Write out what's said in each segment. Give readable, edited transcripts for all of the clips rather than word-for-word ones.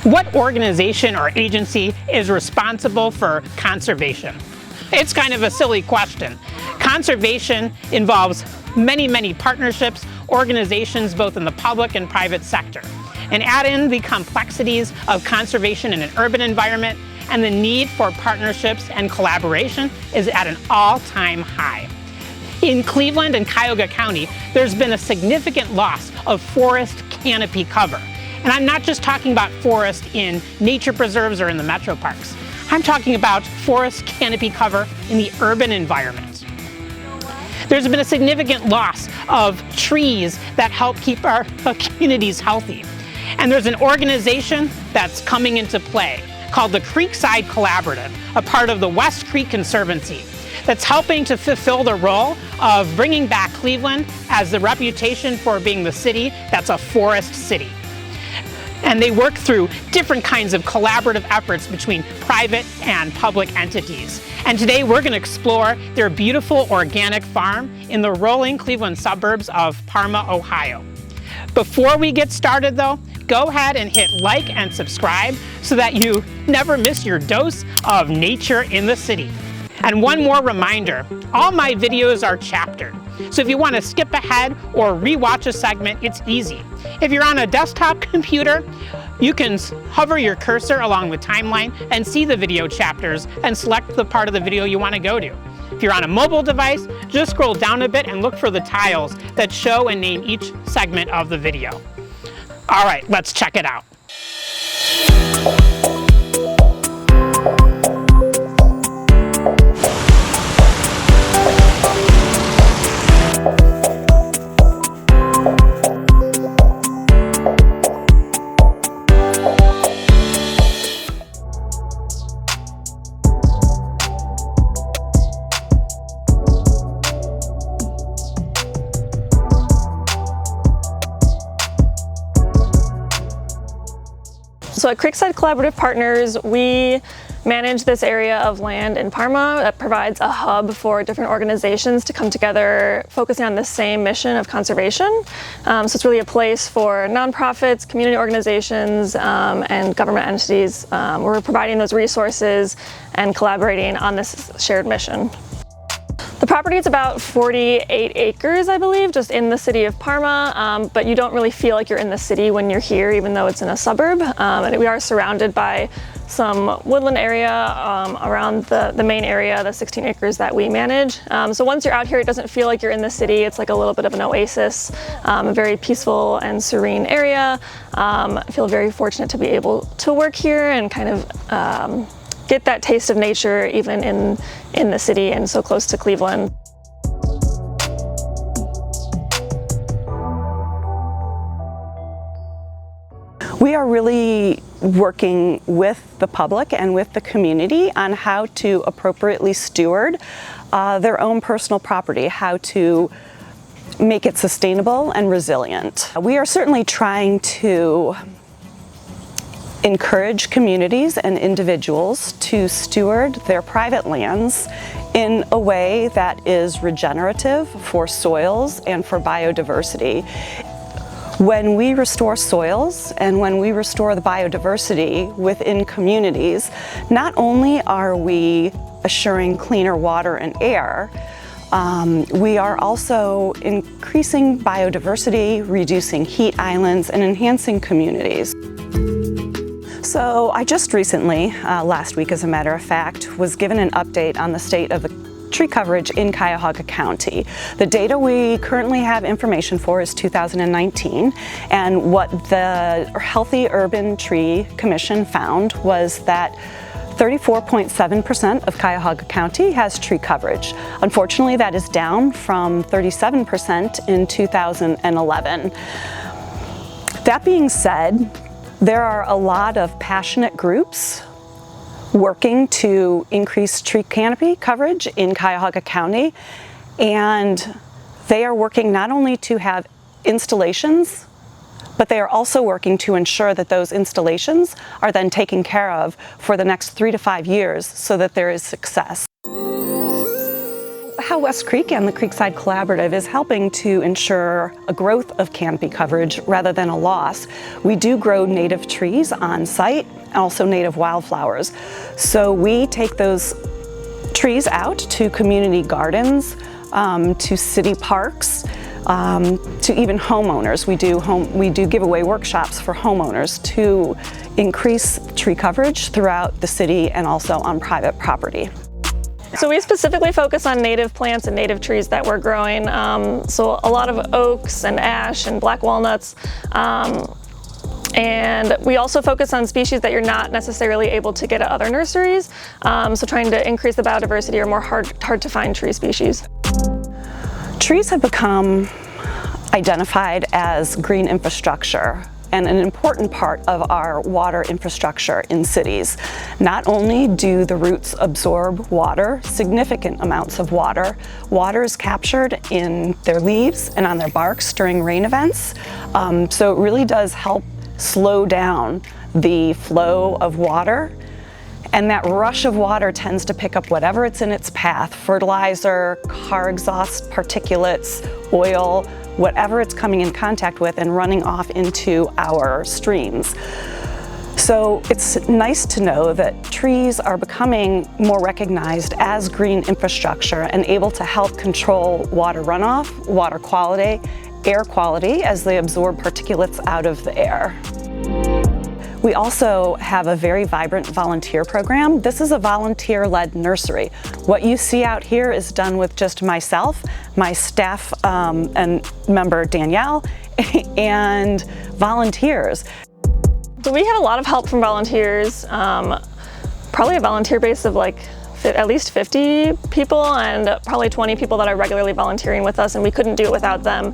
What organization or agency is responsible for conservation? It's kind of a silly question. Conservation involves many partnerships, organizations both in the public and private sector. And add in the complexities of conservation in an urban environment, and the need for partnerships and collaboration is at an all-time high. In Cleveland and Cuyahoga County, there's been a significant loss of forest canopy cover. And I'm not just talking about forest in nature preserves or in the metro parks. I'm talking about forest canopy cover in the urban environment. There's been a significant loss of trees that help keep our communities healthy. And there's an organization that's coming into play called the Creekside Collaborative, a part of the West Creek Conservancy, that's helping to fulfill the role of bringing back Cleveland as the reputation for being the city that's a forest city. And they work through different kinds of collaborative efforts between private and public entities. And today we're going to explore their beautiful organic farm in the rolling Cleveland suburbs of Parma, Ohio. Before we get started though, go ahead and hit like and subscribe so that you never miss your dose of nature in the city. And one more reminder, all my videos are chaptered. So if you want to skip ahead or rewatch a segment, it's easy. If you're on a desktop computer, you can hover your cursor along the timeline and see the video chapters and select the part of the video you want to go to. If you're on a mobile device, just scroll down a bit and look for the tiles that show and name each segment of the video. All right, let's check it out. So at Creekside Collaborative Partners, we manage this area of land in Parma that provides a hub for different organizations to come together focusing on the same mission of conservation. So it's really a place for nonprofits, community organizations, and government entities. We're providing those resources and collaborating on this shared mission. The property is about 48 acres, I believe, just in the city of Parma, but you don't really feel like you're in the city when you're here, even though it's in a suburb. And we are surrounded by some woodland area around the main area, the 16 acres that we manage. So once you're out here, it doesn't feel like you're in the city. It's like a little bit of an oasis, a very peaceful and serene area. I feel very fortunate to be able to work here and kind of get that taste of nature even in the city and so close to Cleveland. We are really working with the public and with the community on how to appropriately steward their own personal property, how to make it sustainable and resilient. We are certainly trying to encourage communities and individuals to steward their private lands in a way that is regenerative for soils and for biodiversity. When we restore soils and when we restore the biodiversity within communities, not only are we assuring cleaner water and air, we are also increasing biodiversity, reducing heat islands, and enhancing communities. So I just recently, last week as a matter of fact, was given an update on the state of the tree coverage in Cuyahoga County. The data we currently have information for is 2019, and what the Healthy Urban Tree Commission found was that 34.7% of Cuyahoga County has tree coverage. Unfortunately, that is down from 37% in 2011. That being said, there are a lot of passionate groups working to increase tree canopy coverage in Cuyahoga County, and they are working not only to have installations, but they are also working to ensure that those installations are then taken care of for the next 3 to 5 years so that there is success. how West Creek and the Creekside Collaborative is helping to ensure a growth of canopy coverage rather than a loss. We do grow native trees on site, and also native wildflowers. So we take those trees out to community gardens, to city parks, to even homeowners. We do giveaway workshops for homeowners to increase tree coverage throughout the city and also on private property. So we specifically focus on native plants and native trees that we're growing. So a lot of oaks and ash and black walnuts. And we also focus on species that you're not necessarily able to get at other nurseries. So trying to increase the biodiversity or more hard to find tree species. Trees have become identified as green infrastructure and an important part of our water infrastructure in cities. Not only do the roots absorb water, significant amounts of water, water is captured in their leaves and on their barks during rain events. So it really does help slow down the flow of water. And that rush of water tends to pick up whatever it's in its path, fertilizer, car exhaust, particulates, oil, whatever it's coming in contact with and running off into our streams. So it's nice to know that trees are becoming more recognized as green infrastructure and able to help control water runoff, water quality, air quality as they absorb particulates out of the air. We also have a very vibrant volunteer program. This is a volunteer-led nursery. What you see out here is done with just myself, my staff and member Danielle, and volunteers. So we have a lot of help from volunteers, probably a volunteer base of like at least 50 people and probably 20 people that are regularly volunteering with us, and we couldn't do it without them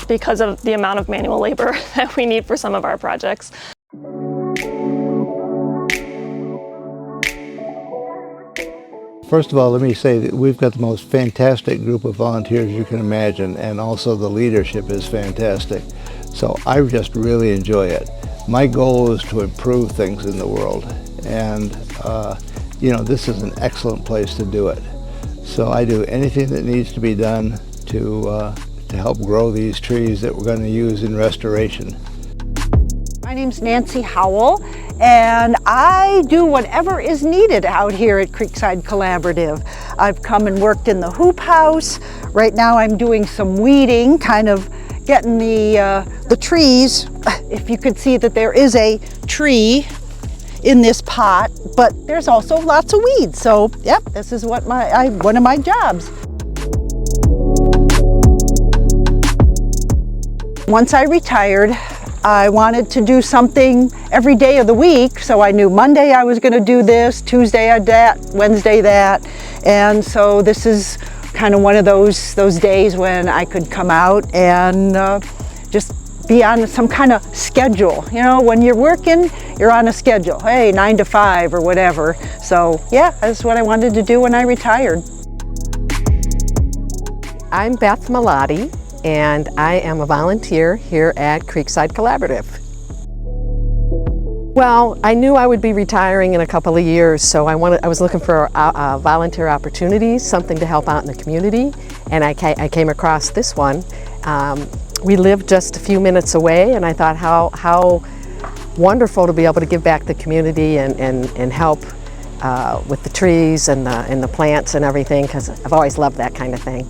because of the amount of manual labor that we need for some of our projects. First of all, let me say that we've got the most fantastic group of volunteers you can imagine, and also the leadership is fantastic. So I just really enjoy it. My goal is to improve things in the world, and you know, this is an excellent place to do it. So I do anything that needs to be done to help grow these trees that we're going to use in restoration. My name's Nancy Howell, and I do whatever is needed out here at Creekside Collaborative. I've come and worked in the hoop house. Right now I'm doing some weeding, kind of getting the trees. If you could see that there is a tree in this pot, but there's also lots of weeds. So, yep, this is what one of my jobs. Once I retired, I wanted to do something every day of the week, so I knew Monday I was going to do this, Tuesday I that, Wednesday that, and so this is kind of one of those days when I could come out and just be on some kind of schedule. You know, when you're working, you're on a schedule. Hey, 9 to 5 or whatever. So yeah, that's what I wanted to do when I retired. I'm Beth Malati, and I am a volunteer here at Creekside Collaborative. Well, I knew I would be retiring in a couple of years, so I was looking for volunteer opportunities, something to help out in the community, and I came across this one. We live just a few minutes away, and I thought how wonderful to be able to give back to the community and help with the trees and the plants and everything, because I've always loved that kind of thing.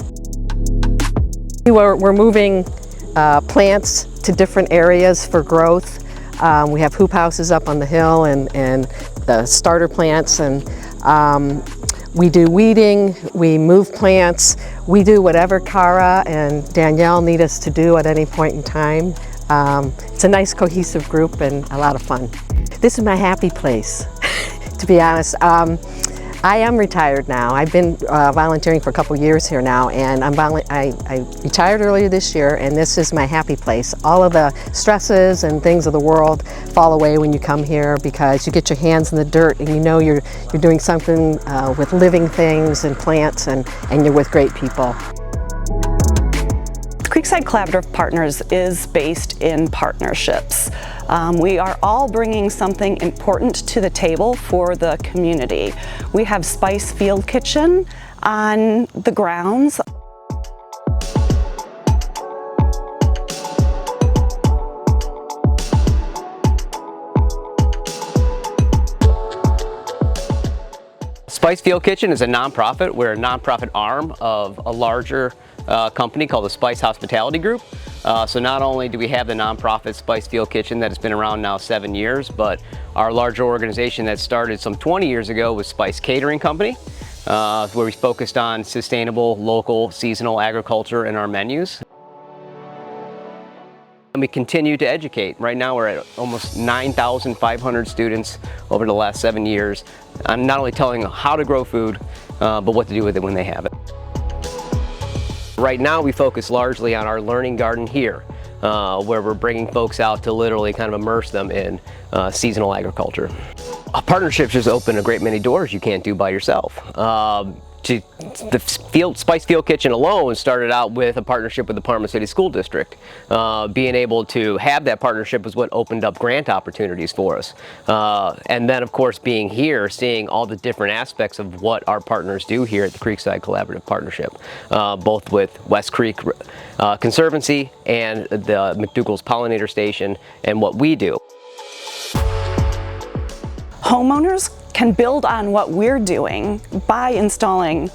We're moving plants to different areas for growth. We have hoop houses up on the hill and the starter plants, and we do weeding, we move plants, we do whatever Cara and Danielle need us to do at any point in time. It's a nice cohesive group and a lot of fun. This is my happy place, to be honest. I am retired now. I've been volunteering for a couple years here now, and I retired earlier this year, and this is my happy place. All of the stresses and things of the world fall away when you come here, because you get your hands in the dirt and you know you're doing something with living things and plants, and you're with great people. Creekside Collaborative Partners is based in partnerships. We are all bringing something important to the table for the community. We have Spice Field Kitchen, on the grounds. Spice Field Kitchen is a nonprofit. We're a nonprofit arm of a larger company called the Spice Hospitality Group. So not only do we have the nonprofit Spice Field Kitchen that has been around now 7 years, but our larger organization that started some 20 years ago was Spice Catering Company, where we focused on sustainable, local, seasonal agriculture in our menus. And we continue to educate. Right now we're at almost 9,500 students over the last 7 years. I'm not only telling them how to grow food, but what to do with it when they have it. Right now we focus largely on our learning garden here, where we're bringing folks out to literally kind of immerse them in seasonal agriculture. Partnerships just open a great many doors you can't do by yourself. The Spice Field Kitchen alone started out with a partnership with the Parma City School District. Being able to have that partnership was what opened up grant opportunities for us. And then of course being here, seeing all the different aspects of what our partners do here at the Creekside Collaborative Partnership, both with West Creek Conservancy and the McDougall's Pollinator Station and what we do. Homeowners can build on what we're doing by installing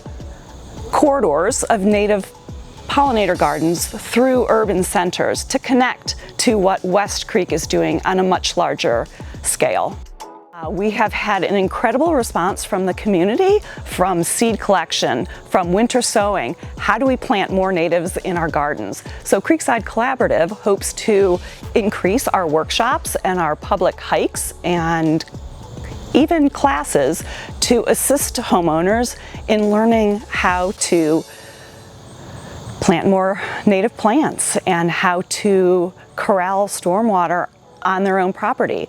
corridors of native pollinator gardens through urban centers to connect to what West Creek is doing on a much larger scale. We have had an incredible response from the community, from seed collection, from winter sowing. How do we plant more natives in our gardens? So Creekside Collaborative hopes to increase our workshops and our public hikes and even classes to assist homeowners in learning how to plant more native plants and how to corral stormwater on their own property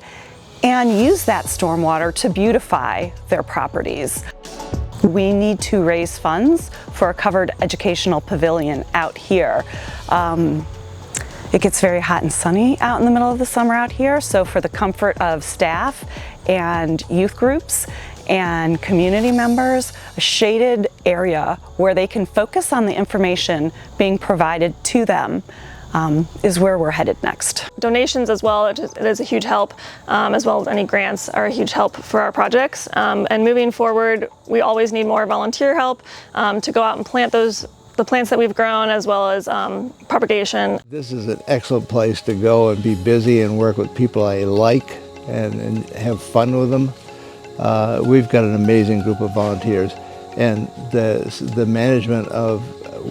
and use that stormwater to beautify their properties. We need to raise funds for a covered educational pavilion out here. It gets very hot and sunny out in the middle of the summer out here, so for the comfort of staff and youth groups and community members, a shaded area where they can focus on the information being provided to them is where we're headed next. Donations as well, it is a huge help, as well as any grants are a huge help for our projects. And moving forward, we always need more volunteer help to go out and plant the plants that we've grown, as well as propagation. This is an excellent place to go and be busy and work with people I like and have fun with them. We've got an amazing group of volunteers, and the management of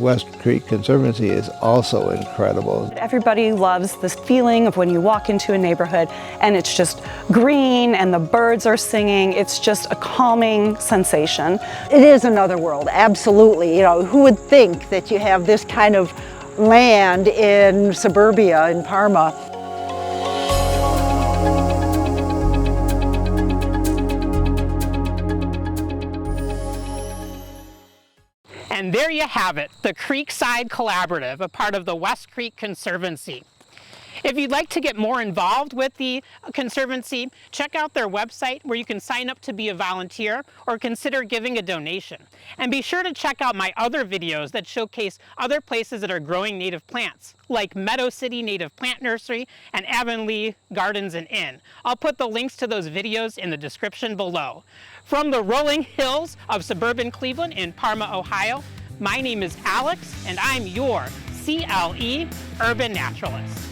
West Creek Conservancy is also incredible. Everybody loves this feeling of when you walk into a neighborhood and it's just green and the birds are singing. It's just a calming sensation. It is another world, absolutely. You know, who would think that you have this kind of land in suburbia in Parma? And there you have it, the Creekside Collaborative, a part of the West Creek Conservancy. If you'd like to get more involved with the Conservancy, check out their website where you can sign up to be a volunteer or consider giving a donation. And be sure to check out my other videos that showcase other places that are growing native plants, like Meadow City Native Plant Nursery and Avonlea Gardens and Inn. I'll put the links to those videos in the description below. From the rolling hills of suburban Cleveland in Parma, Ohio, my name is Alex, and I'm your CLE Urban Naturalist.